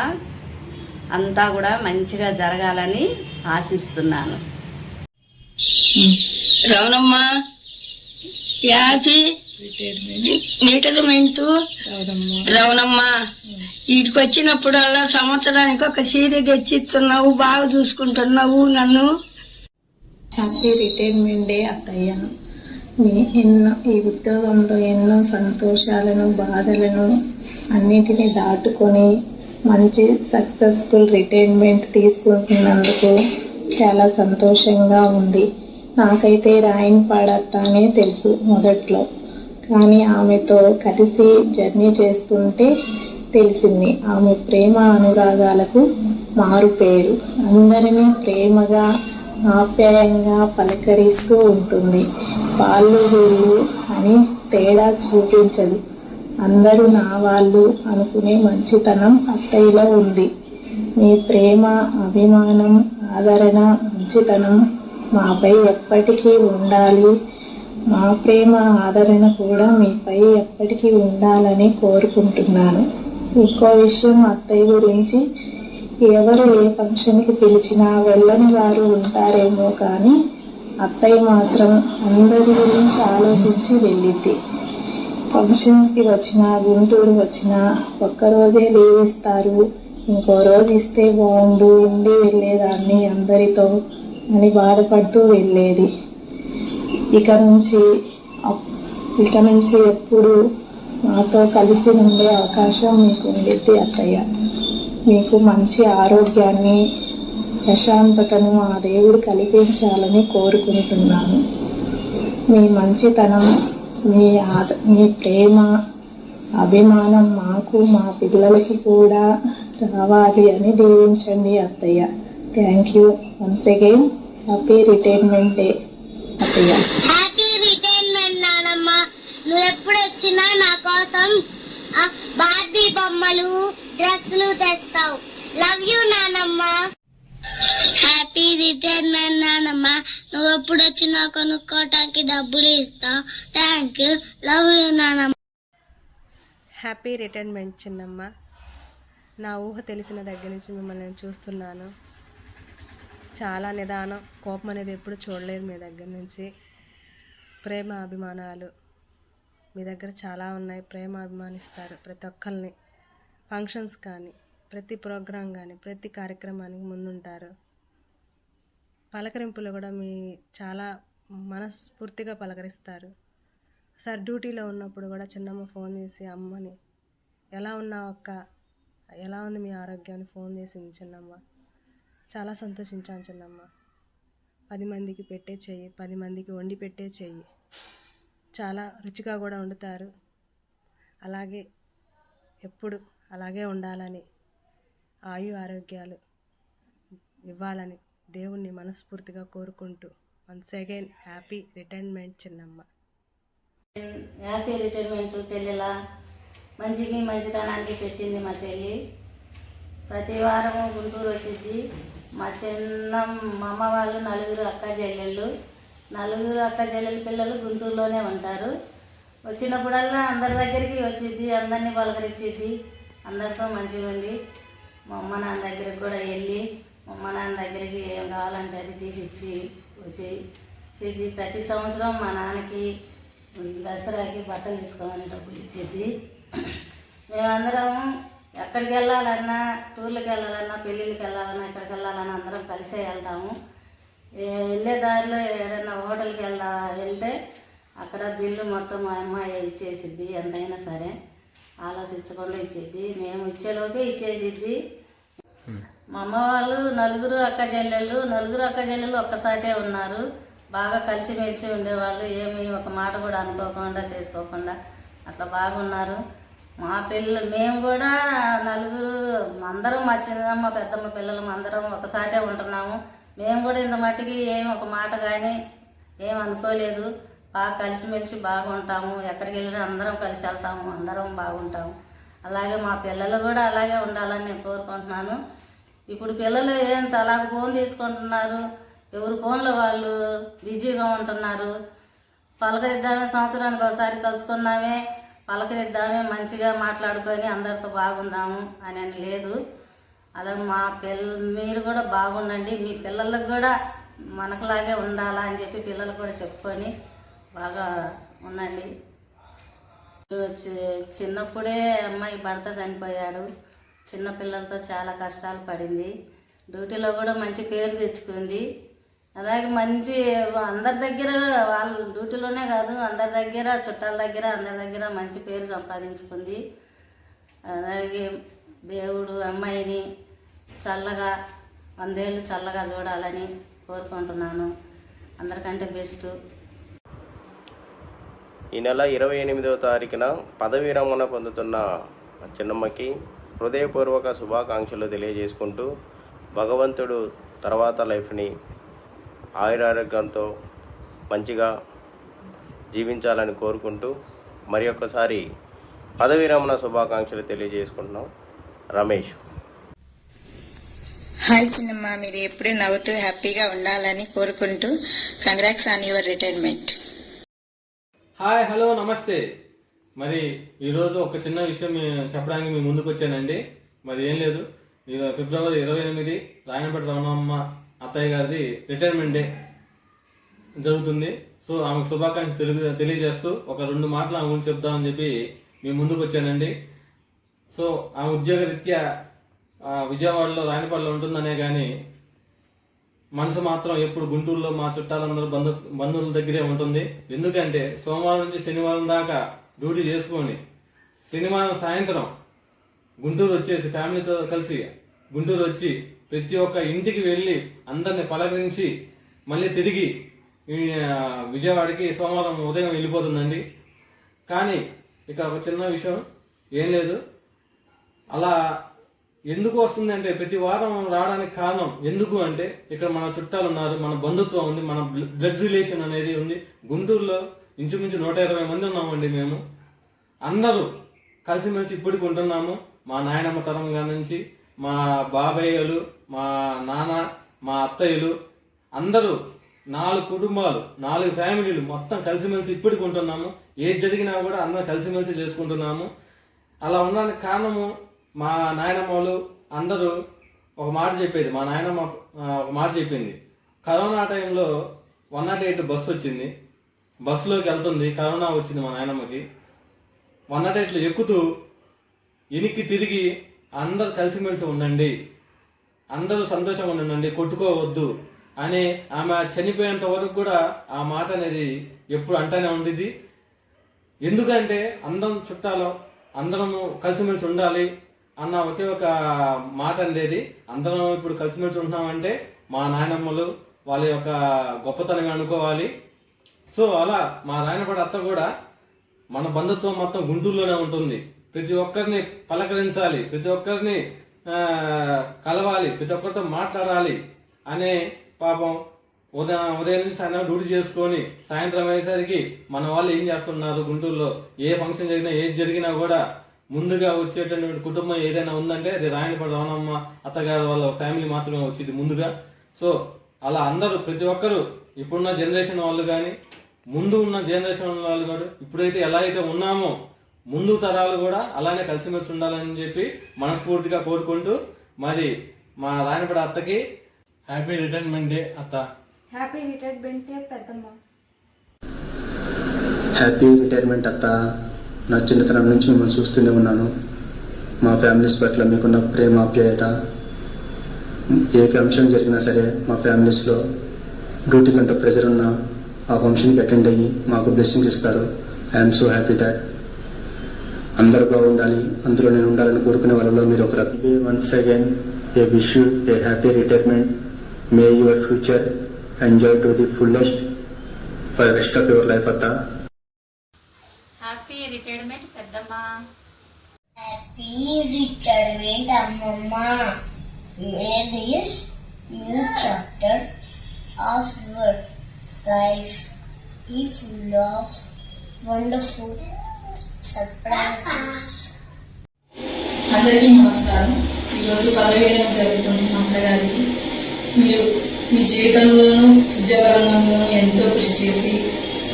అంతా కూడా మంచిగా జరగాలని ఆశిస్తున్నాను. Ramanamma happy retirement Ramanamma. వీటికి వచ్చినప్పుడల్లా సంవత్సరానికి ఒక చీర తెచ్చిస్తున్నావు, బాగా చూసుకుంటున్నావు నన్ను. హ్యాపీ రిటైర్మెంట్ డే అత్తయ్య. ఈ ఉద్యోగంలో ఎన్నో సంతోషాలను, బాధలను అన్నిటినీ దాటుకొని మంచి సక్సెస్ఫుల్ రిటైర్మెంట్ తీసుకుంటున్నందుకు చాలా సంతోషంగా ఉంది. నాకైతే రాయనపాడతానే తెలుసు మొదట్లో, కానీ ఆమెతో కలిసి జర్నీ చేస్తుంటే తెలిసింది ఆమె ప్రేమ అనురాగాలకు మారు పేరు. అందరినీ ప్రేమగా, ఆప్యాయంగా పలకరిస్తూ ఉంటుంది. వాళ్ళు వీళ్ళు అని తేడా చూపించదు. అందరూ నా వాళ్ళు అనుకునే మంచితనం అత్తయ్యలో ఉంది. మీ ప్రేమ, అభిమానం, ఆదరణ, మంచితనం మాపై ఎప్పటికీ ఉండాలి. మా ప్రేమ, ఆదరణ కూడా మీపై ఎప్పటికీ ఉండాలని కోరుకుంటున్నాను. ఇంకో విషయం, అత్తయ్య గురించి ఎవరు ఏ ఫంక్షన్కి పిలిచినా వెళ్ళని వారు ఉంటారేమో, కానీ అత్తయ్య మాత్రం అందరి గురించి ఆలోచించి వెళ్ళిద్ది. ఫంక్షన్స్కి వచ్చినా, గుంటూరు వచ్చినా ఒక్కరోజే లీవ్ ఇస్తారు, ఇంకో రోజు ఇస్తే బాగుండు, ఉండి వెళ్ళేదాన్ని అందరితో అని బాధపడుతూ వెళ్ళేది. ఇక నుంచి ఎప్పుడు నాతో కలిసి ఉండే అవకాశం మీకు ఉండిద్ది అత్తయ్య. మీకు మంచి ఆరోగ్యాన్ని, ప్రశాంతతను ఆ దేవుడు కల్పించాలని కోరుకుంటున్నాను. మీ మంచితనం, మీ ప్రేమ, అభిమానం మాకు, మా పిల్లలకి కూడా రావాలి అని దీవించండి అత్తయ్య. Thank you once again. Happy retirement day అత్తయ్య. హ్యాపీ రిటైర్మెంట్ నానమ్మ. నువ్వు ఎప్పుడు వచ్చినా నా కోసం బార్బీ బొమ్మలు, డ్రెస్సులు తెస్తావు. లవ్ యూ నానమ్మ. హ్యాపీ రిటైర్మెంట్ నానమ్మ. నువ్వు ఎప్పుడు వచ్చినా కొనుక్కోటానికి డబ్బులు ఇస్తావు. Thank you. లవ్ యూ నానమ్మ. హ్యాపీ రిటైర్మెంట్ చిన్నమ్మ. నా ఊహ తెలిసిన దగ్గర నుంచి మిమ్మల్ని నేను చూస్తున్నాను. చాలా నిదానం, కోపం అనేది ఎప్పుడు చూడలేదు మీ దగ్గర నుంచి. ప్రేమ, అభిమానాలు మీ దగ్గర చాలా ఉన్నాయి. ప్రేమ, అభిమానిస్తారు ప్రతి ఒక్కరిని. ఫంక్షన్స్ కానీ, ప్రతి ప్రోగ్రాం కానీ, ప్రతి కార్యక్రమానికి ముందుంటారు. పలకరింపులు కూడా మీ చాలా మనస్ఫూర్తిగా పలకరిస్తారు. సార్ డ్యూటీలో ఉన్నప్పుడు కూడా చిన్నమ్మ ఫోన్ చేసి అమ్మని, ఎలా ఉన్నావు అక్క, ఎలా ఉంది మీ ఆరోగ్యాన్ని ఫోన్ చేసింది చిన్నమ్మ. చాలా సంతోషించాను చిన్నమ్మ. 10 మందికి పెట్టే చెయ్యి, 10 మందికి వండి పెట్టే చెయ్యి. చాలా రుచిగా కూడా వండుతారు. అలాగే ఎప్పుడు అలాగే ఉండాలని, ఆరోగ్యాలు ఇవ్వాలని దేవుణ్ణి మనస్ఫూర్తిగా కోరుకుంటూ వన్స్ అగైన్ హ్యాపీ రిటైర్మెంట్ చిన్నమ్మ. హ్యాపీ రిటైర్మెంట్ చెల్లెలా. మంచికి మంచితనానికి పెట్టింది మా చెల్లి. ప్రతి వారము గుంటూరు వచ్చింది. మా అమ్మ వాళ్ళు 4 అక్క చెల్లెళ్ళు. 4 అక్క చెల్లెలు పిల్లలు గుంటూరులోనే ఉంటారు. వచ్చినప్పుడల్లా అందరి దగ్గరికి వచ్చింది, అందరినీ పలకరించిద్ది, అందరితో మంచిగా ఉండి మా అమ్మ నాన్న దగ్గరికి కూడా వెళ్ళి మా అమ్మ నాన్న దగ్గరికి ఏం కావాలంటే అది తీసిచ్చి వచ్చి ప్రతి సంవత్సరం మా నాన్నకి దసరాకి బట్టలు తీసుకోమని డబ్బులు ఇచ్చేది. మేమందరం ఎక్కడికి వెళ్ళాలన్నా, టూర్లకు వెళ్ళాలన్నా, పెళ్ళిళ్ళకి వెళ్ళాలన్నా, ఎక్కడికి వెళ్ళాలన్నా అందరం కలిసే వెళ్తాము. వెళ్ళే దారిలో ఏదైనా హోటల్కి వెళ్తే అక్కడ బిల్లు మొత్తం మా అమ్మాయి ఇచ్చేసిద్ది. ఎంతైనా సరే ఆలోచించకుండా ఇచ్చేది. మేము ఇచ్చేలోపే ఇచ్చేసిద్ది. మా అమ్మ వాళ్ళు 4 అక్క చెల్లెళ్ళు ఒక్కసాటే ఉన్నారు. బాగా కలిసిమెలిసి ఉండేవాళ్ళు. ఏమి ఒక మాట కూడా అనుకోకుండా చేసుకోకుండా అట్లా బాగున్నారు. మా పిల్లలు మేము కూడా 4 అందరం, మా చిన్నమ్మ పెద్దమ్మ పిల్లలు అందరం ఒకసాటే ఉంటున్నాము. మేము కూడా ఇంత మట్టికి ఏమి ఒక మాట కానీ ఏం అనుకోలేదు. బాగా కలిసిమెలిసి బాగుంటాము. ఎక్కడికి వెళ్ళినా అందరం కలిసి వెళ్తాము, అందరం బాగుంటాము. అలాగే మా పిల్లలు కూడా అలాగే ఉండాలని నేను కోరుకుంటున్నాను. ఇప్పుడు పిల్లలు ఏంటి అలాగ ఫోన్ తీసుకుంటున్నారు, ఎవరి ఫోన్లో వాళ్ళు బిజీగా ఉంటున్నారు. పలకరిద్దామే, సంవత్సరానికి ఒకసారి కలుసుకున్నామే, పలకరిద్దామే, మంచిగా మాట్లాడుకొని అందరితో బాగుందాము అని లేదు. అలాగే మీరు కూడా బాగుండండి, మీ పిల్లలకు కూడా మనకులాగే ఉండాలా అని చెప్పి పిల్లలు కూడా చెప్పుకొని బాగా ఉండండి. చిన్నప్పుడే అమ్మాయి భర్త చనిపోయాడు. చిన్న పిల్లలతో చాలా కష్టాలు పడింది. డ్యూటీలో కూడా మంచి పేరు తెచ్చుకుంది. అలాగే మంచి అందరి దగ్గర, వాళ్ళ డ్యూటీలోనే కాదు అందరి దగ్గర, చుట్టాల దగ్గర, అందరి దగ్గర మంచి పేరు సంపాదించుకుంది. అలాగే దేవుడు అమ్మాయిని చల్లగా 100 ఏళ్ళు చల్లగా చూడాలని కోరుకుంటున్నాను. అందరికంటే బెస్ట్. ఈ నెల 28వ తారీఖున పదవీ విరమణ పొందుతున్న చిన్నమ్మకి హృదయపూర్వక శుభాకాంక్షలు తెలియజేసుకుంటూ భగవంతుడు తర్వాత లైఫ్ని ఆయురారోగ్యంతో మంచిగా జీవించాలని కోరుకుంటూ మరి ఒక్కసారి పదవీ విరమణ శుభాకాంక్షలు తెలియజేసుకుంటున్నాం. రమేష్. హాయ్ చిన్నమ్మ, మీరు ఎప్పుడూ నవ్వుతూ హ్యాపీగా ఉండాలని కోరుకుంటూ congrats on your retirement. Hi, hello, నమస్తే. మరి ఈరోజు ఒక చిన్న విషయం చెప్పడానికి మీ ముందుకు వచ్చానండి. మరి ఏం లేదు, ఫిబ్రవరి 28 రాయనపేట రమణమ్మ అత్తయ్య గారిది రిటైర్మెంట్ డే జరుగుతుంది. సో ఆమెకు శుభాకాంక్షలు తెలియజేస్తూ ఒక 2 మాటలు ఆమె గురించి చెప్దామని చెప్పి మీ ముందుకు వచ్చానండి. సో ఆమె ఉద్యోగరీత్యా విజయవాడలో రాయనపేటలో ఉంటుందనే కానీ మనసు మాత్రం ఎప్పుడు గుంటూరులో మా చుట్టాలందరూ బంధువుల దగ్గరే ఉంటుంది. ఎందుకంటే సోమవారం నుంచి శనివారం దాకా డ్యూటీ చేసుకొని శనివారం సాయంత్రం గుంటూరు వచ్చేసి ఫ్యామిలీతో కలిసి గుంటూరు వచ్చి ప్రతి ఒక్క ఇంటికి వెళ్ళి అందరిని పలకరించి మళ్ళీ తిరిగి విజయవాడకి సోమవారం ఉదయం వెళ్ళిపోతుందండి. కానీ ఇక్కడ ఒక చిన్న విషయం ఏం లేదు, అలా ఎందుకు వస్తుంది అంటే ప్రతి వారం రావడానికి కారణం ఎందుకు అంటే ఇక్కడ మన చుట్టాలు ఉన్నారు, మన బంధుత్వం ఉంది, మన బ్లడ్ రిలేషన్ అనేది ఉంది. గుంటూరులో ఇంచుమించు 120 మంది ఉన్నామండి. మేము అందరూ కలిసిమెలిసి ఇప్పటికి ఉంటున్నాము. మా నాయనమ్మ తరంగా నుంచి మా బాబాయ్యలు, మా నాన్న, మా అత్తయ్యలు అందరూ 4 కుటుంబాలు, 4 ఫ్యామిలీలు మొత్తం కలిసిమెలిసి ఇప్పటికి ఉంటున్నాము. ఏది జరిగినా కూడా అందరం కలిసిమెలిసి చేసుకుంటున్నాము. అలా ఉండడానికి కారణము మా నాయనమ్మలు అందరూ ఒక మాట చెప్పేది. మా నాయనమ్మ ఒక మాట చెప్పింది, కరోనా టైంలో 108 బస్సు వచ్చింది, బస్సులోకి వెళ్తుంది, కరోనా వచ్చింది మా నాయనమ్మకి. 108లో ఎక్కుతూ ఎనికి తిరిగి అందరు కలిసిమెలిసి ఉండండి, అందరూ సంతోషంగా ఉండండి, కొట్టుకోవద్దు అని ఆమె చనిపోయేంత వరకు కూడా ఆ మాట అనేది ఎప్పుడు అంటానే ఉండేది. ఎందుకంటే అందరం చుట్టాలు, అందరము కలిసిమెలిసి ఉండాలి అన్న ఒకే ఒక మాట ఉండేది. అందరం ఇప్పుడు కలిసిమెలిసి ఉంటున్నామంటే మా నాయనమ్మలు వాళ్ళ యొక్క గొప్పతనంగా అనుకోవాలి. సో అలా మా రాయనపాటి అత్త కూడా మన బంధుత్వం మొత్తం గుంటూరులోనే ఉంటుంది. ప్రతి ఒక్కరిని పలకరించాలి, ప్రతి ఒక్కరిని కలవాలి, ప్రతి ఒక్కరితో మాట్లాడాలి అనే పాపం ఉదయం నుంచి సాయంత్రం డ్యూటీ చేసుకొని సాయంత్రం అయ్యేసరికి మన వాళ్ళు ఏం చేస్తున్నారు, గుంటూరులో ఏ ఫంక్షన్ జరిగినా ఏది జరిగినా కూడా ముందుగా వచ్చేటటువంటి కుటుంబం ఏదైనా ఉందంటే అది రాయనపాటి రమణమ్మ అత్తగారు వాళ్ళ ఫ్యామిలీ మాత్రమే వచ్చింది ముందుగా. సో అలా అందరూ ప్రతి ఒక్కరు ఇప్పుడున్న జనరేషన్ వాళ్ళు కానీ ముందు ఉన్న జనరేషన్ వాళ్ళు కూడా ఇప్పుడైతే ఎలా అయితే ఉన్నామో ముందు తరాలు కూడా అలానే కలిసిమెలిసి ఉండాలని చెప్పి మనస్ఫూర్తిగా కోరుకుంటూ మరి మా రాయనపాటి అత్తకి హ్యాపీ రిటైర్మెంట్ డే అత్త. హ్యాపీ రిటైర్మెంట్ డే పెద్దమ్మ. హ్యాపీ రిటైర్మెంట్ అత్త. నా చిన్నతనం నుంచి మిమ్మల్ని చూస్తూనే ఉన్నాను. మా ఫ్యామిలీస్ పట్ల మీకున్న ప్రేమ ఆప్యాయత, ఏ అంశం జరిగినా సరే మా ఫ్యామిలీస్లో డ్యూటీకి ఎంత ప్రెజర్ ఉన్నా ఆ ఫంక్షన్కి అటెండ్ అయ్యి మాకు బ్లెస్సింగ్స్ ఇస్తారు. I'm so happy that. అందరూ బాగుండాలి, అందులో నేను ఉండాలని కోరుకునే వాళ్ళలో మీరు ఒకరు. Once again a wish you a happy retirement. May your future enjoy to the fullest for rest of your life అత్త. హ్యాపీ రిటైర్మెంట్ పెద్దమ్మ. హ్యాపీ రిటైర్మెంట్ అమ్మమ్మ. May this new chapter of your life be full of wonderful surprises. అందరికీ నమస్కారం. ఈరోజు 10వ ఏళ్ళను జరుపుకుంటున్న అత్తగారికి మీరు మీ జీవితంలోనూ ఉద్యోగ రంగంలోనూ ఎంతో కృషి చేసి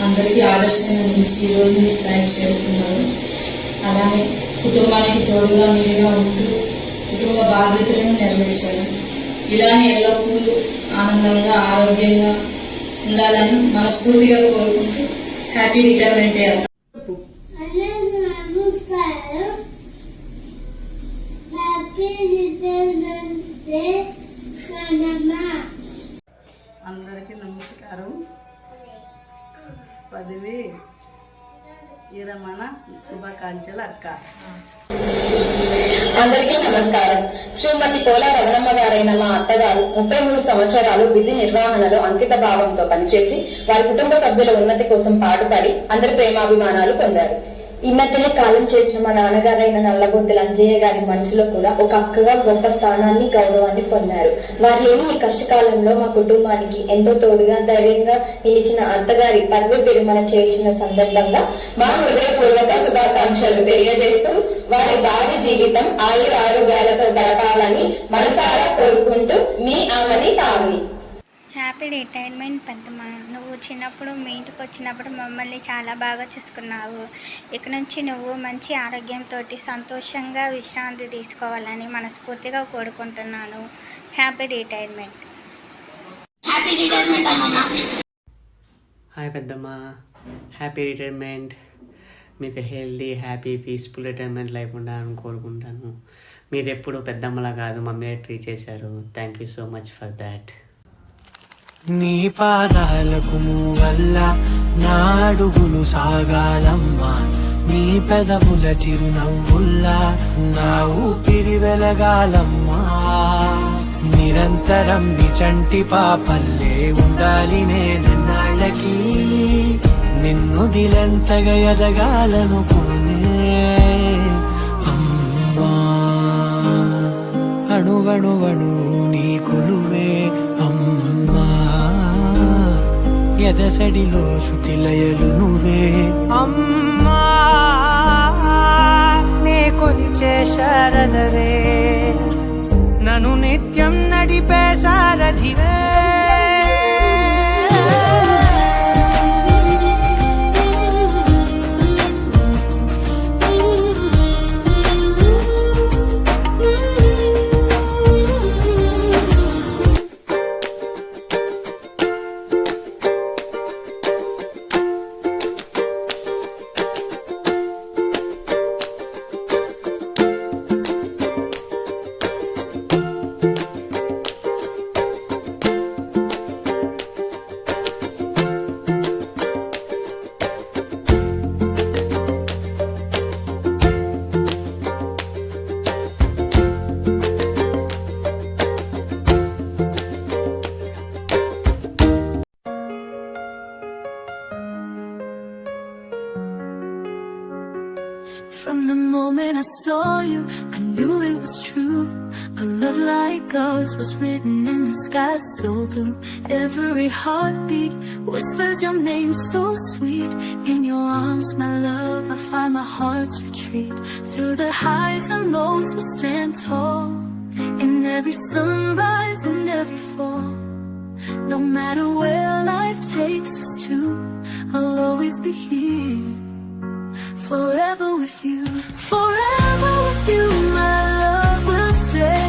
అందరికీ ఆదర్శంగా నిలిచి ఈరోజు మీ స్థాయికి చేరుకున్నారు. అలానే కుటుంబానికి తోడుగా మీరుగా ఉంటూ కుటుంబ బాధ్యతలను నెరవేర్చారు. ఇలానే ఎల్లప్పుడూ ఆనందంగా ఆరోగ్యంగా ఉండాలని మనస్ఫూర్తిగా కోరుకుంటూ హ్యాపీ రిటైర్మెంట్ డే అత్త. అందరికీ నమస్కారం. 10వ విరమణ శుభాకాంక్షలు అక్క. అందరికీ నమస్కారం. శ్రీమతి పోలా రమణమ్మ గారైన మా అత్తగారు 33 సంవత్సరాలు విధి నిర్వహణలో అంకిత భావంతో పనిచేసి వారి కుటుంబ సభ్యుల ఉన్నతి కోసం పాటుపడి అందరి ప్రేమాభిమానాలు పొందారు. ఈ మధ్యనే కాలం చేసిన మా నాన్నగారైన నల్లబొద్దుల అంజయ్య గారి మనసులో కూడా ఒక అక్కగా గొప్ప స్థానాన్ని గౌరవాన్ని పొందారు. వారు లేని ఈ కష్టకాలంలో మా కుటుంబానికి ఎంతో తోడుగా ధైర్యంగా నిలిచిన అత్తగారి పదవి విరమణ చేసిన సందర్భంగా మా హృదయపూర్వక శుభాకాంక్షలు తెలియజేస్తూ వారి భావి జీవితం ఆయుర ఆరోగ్యాలతో గడపాలని మనసారా కోరుకుంటూ మీ ఆమెని తామి. హ్యాపీ రిటైర్మెంట్ పెద్దమ్మ. నువ్వు చిన్నప్పుడు మీ ఇంటికి వచ్చినప్పుడు మమ్మల్ని చాలా బాగా చూసుకున్నావు. ఇక నుంచి నువ్వు మంచి ఆరోగ్యంతో సంతోషంగా విశ్రాంతి తీసుకోవాలని మనస్ఫూర్తిగా కోరుకుంటున్నాను. Happy retirement. హ్యాపీ రిటైర్మెంట్ అమ్మమ్మ. హాయ్ పెద్దమ్మ. Happy retirement. మీకు healthy happy peaceful retirement life ఉండాలని కోరుకుంటాను. మీరు ఎప్పుడు పెద్దమ్మలా కాదు మమ్మీ ట్రీట్ చేశారు. Thank you so much for that. నీ పాదాలకు వల్ల నా అడుగులు సాగాలమ్మా. నీ పెదవుల చిరునవ్వుల్లా నా ఊపిరి వెలగాలమ్మా. నిరంతరం నీ చంటి పాపల్లే ఉండాలి నేనన్నాళ్ళకి. నిన్ను దిలెంతగా ఎదగాలనుకోనే అమ్మా. అణువణువణు నీ కొలువే అమ్మా. ఎదసడిలో శృతిలయలు నువ్వే అమ్మా. నే కొలిచే శారదవే నన్ను నిత్యం నడిపే సారథివే. From the moment I saw you, I knew it was true. A love like ours was written in the sky so blue. Every heartbeat whispers your name so sweet. In your arms, my love, I find my heart's retreat. Through the highs and lows, we'll stand tall. In every sunrise and every fall. No matter where life takes us to, I'll always be here. Forever with you, forever with you, my love will stay.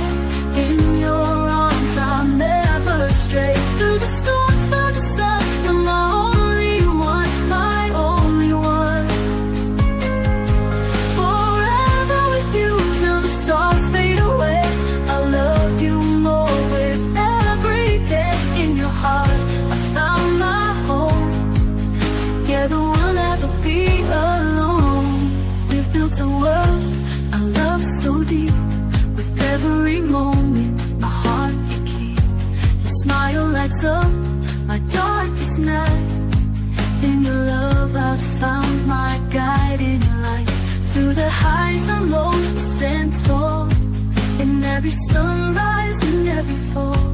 In your arms, I'll never stray. Through the storms, through the sun, you're my only one, my only one. Forever with you, till the stars fade away. I'll love you more with every day. In your heart, I found my home. Together we'll never be alone. Built a world, a love so deep. With every moment, my heart you keep. Your smile lights up my darkest night. In your love I found my guiding light. Through the highs and lows we stand tall. In every sunrise and every fall.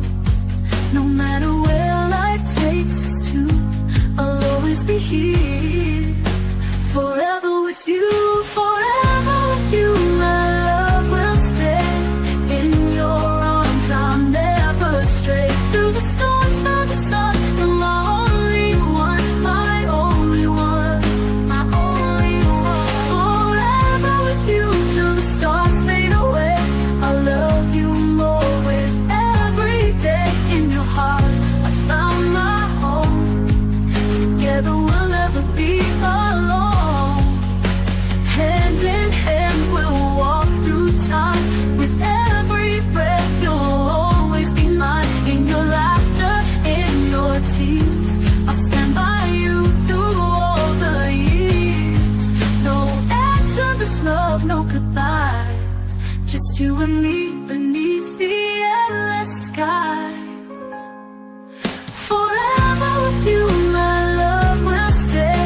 No matter where life takes us to, I'll always be here. Forever with you, forever with you, my love will stay. In your arms, I'll never stray. Through the storms, through the sun, you're my only one, my only one, my only one. Forever with you, till the stars fade away. I'll love you more with every day. In your heart, I found my home. Together we'll never be alone. Hand in hand we'll walk through time. With every breath you'll always be mine. In your laughter, in your tears, I'll stand by you through all the years. No end to this love, no goodbyes. Just you and me beneath the endless skies. Forever with you, my love will stay.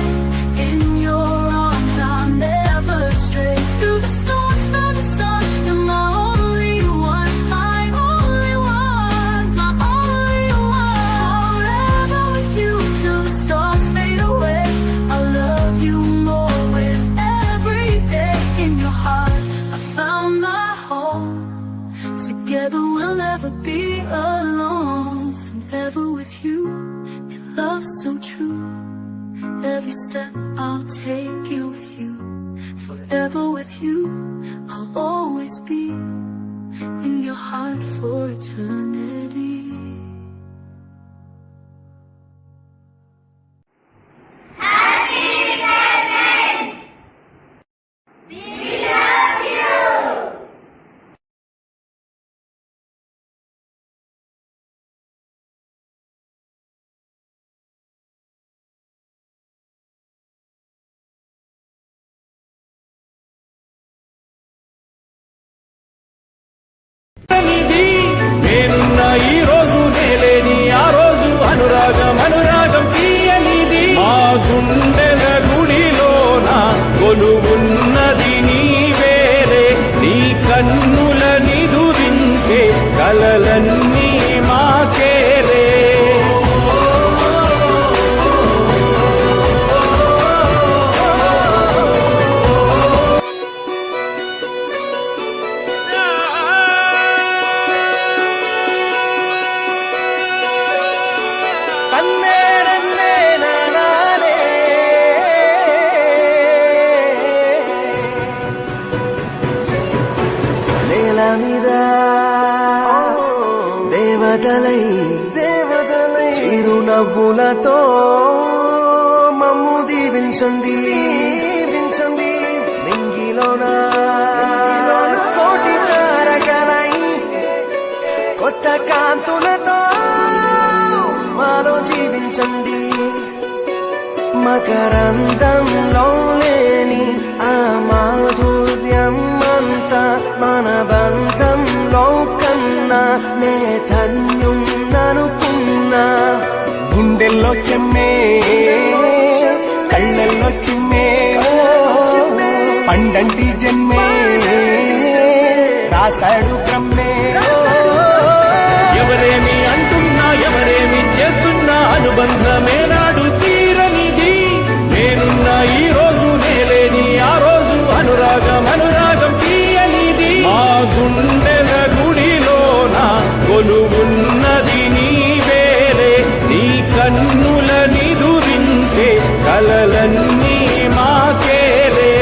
In your arms, I'll never stray. Through the storms, through the sun, you're my only one, my only one, my only one. Forever with you, till the stars fade away. I'll love you more with every day. In your heart, I found my home. Together we'll never be alone. Forever with you, in love so true. Every step I'll take you with you. Forever with you, I'll always be. In your heart for eternity. నేనున్న ఈ రోజు నేలేని ఆ రోజు అనురాగం అనురాగం తీయనిది. మా గుండెల గుడిలోన కొలువున్నది నీవేరే. నీ కన్నుల నిదురించే కలలన్నీ మాకేరే. నేల మీద దేవతలై చిరునవ్వులతో మమ్ము దీవించండి నింగిలోన కోటి తారకలై కొత్త కాంతులతో మాలో జీవించండి. మకరందంలో లేని ఆ మాధుర్యం అంతా మన బంధంలో కన్నా నే ధన్యున్ననుకున్నా. గుండెల్లో చెమ్మే కళ్ళల్లో చిమ్మే పండంటి జన్మే రాశాడు బ్రహ్మే. ఎవరేమి అంటున్నా ఎవరేమి చేస్తున్నా అనుబంధమే నాడు తీరనిది. నేనున్న ఈ రోజు నేలేని ఆ రోజు అనురాగం తీయనిది. ఆ గుండెల గుడిలోన కొలువున్నది నీవేలే. నీ కన్నుల నిదురించే కలలన్నీ మాకేలే.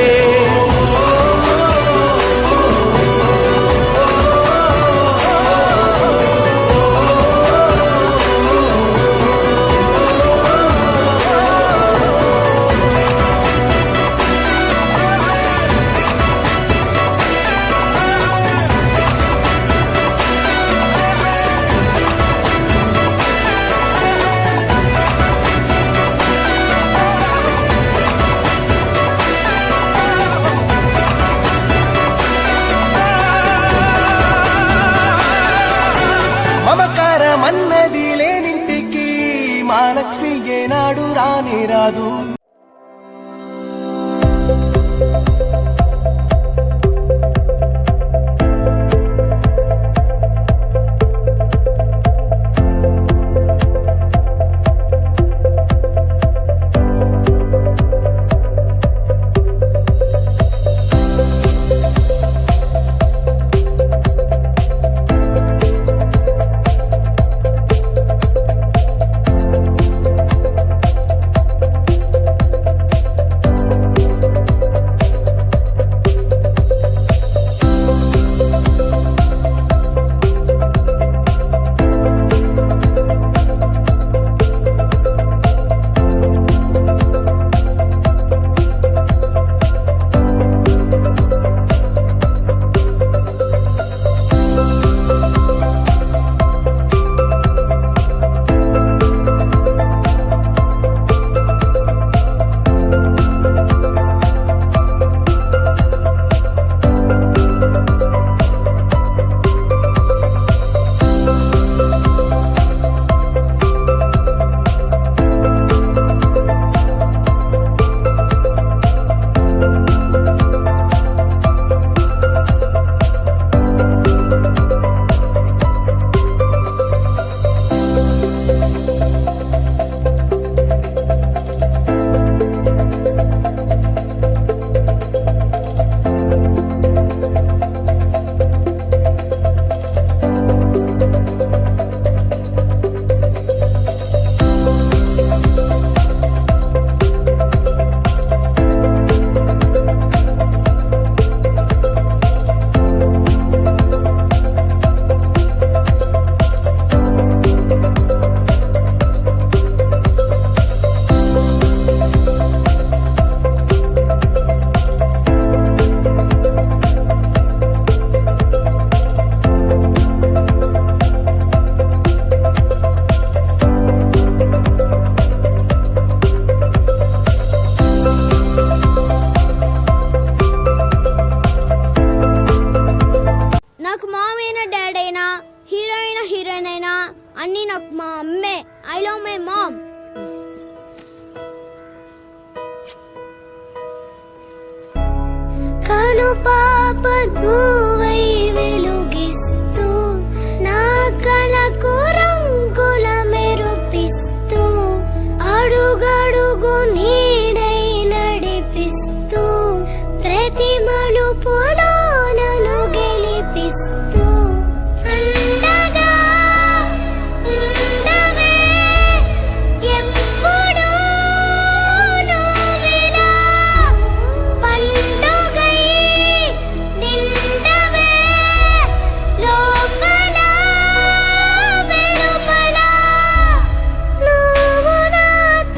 మమకారమన్నది లేనింటికి మహాలక్ష్మి ఏనాడు రానే రాదు. అన్నీ నాకు మా అమ్మే. I love my mom. కను పాప నువ్వై వెలుగిస్తూ నా కలకు రంగుల మెరుపిస్తూ అడుగడుగు నీడై నడిపిస్తూ ప్రతి మలుపులో నన్ను గెలిపిస్తూ అండగా ఉండవే ఎప్పుడూ నువ్విలా పండుగై నిండవే లోపల వెలుపల నువ్వు నా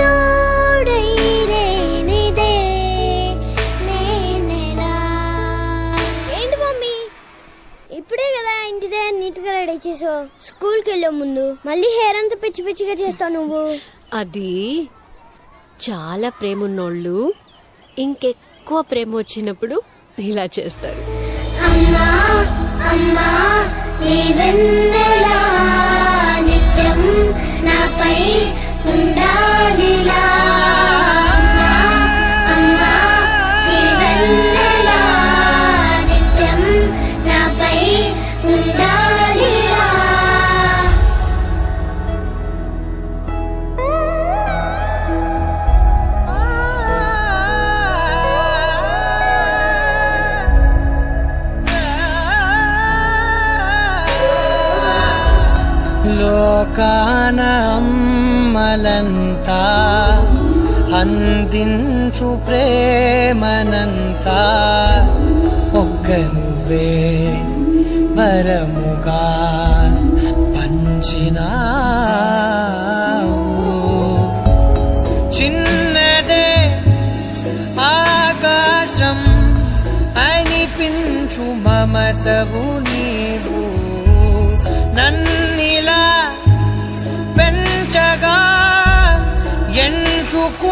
తోడై లేనిదే నేనెలా. ఏంటి మమ్మీ ఇప్పుడే కదా ఇంటి దగ్గర నీట్ గా రెడీ చేసావు, స్కూల్కి వెళ్ళే ముందు మళ్ళీ హెయిర్ అంతా పిచ్చి పిచ్చిగా చేస్తావు నువ్వు. అది చాలా ప్రేమ ఉన్నోళ్ళు ఇంకెక్కువ ప్రేమ వచ్చినప్పుడు ఇలా చేస్తారు. అమ్మా అమ్మా నీ వెన్నెలా నిత్యం నాపై ఉండాలిలా. అమ్మా అమ్మా నీ వెన్నెలా లోకాన అమ్మలంతా అందించు ప్రేమనంతా ఒక్క నువ్వే వరముగా పంచినావు. చిన్నదే ఆకాశం అనిపించు మమతవు నీవు, నన్నిలా పెంచగా ఎంచుకున్నావు.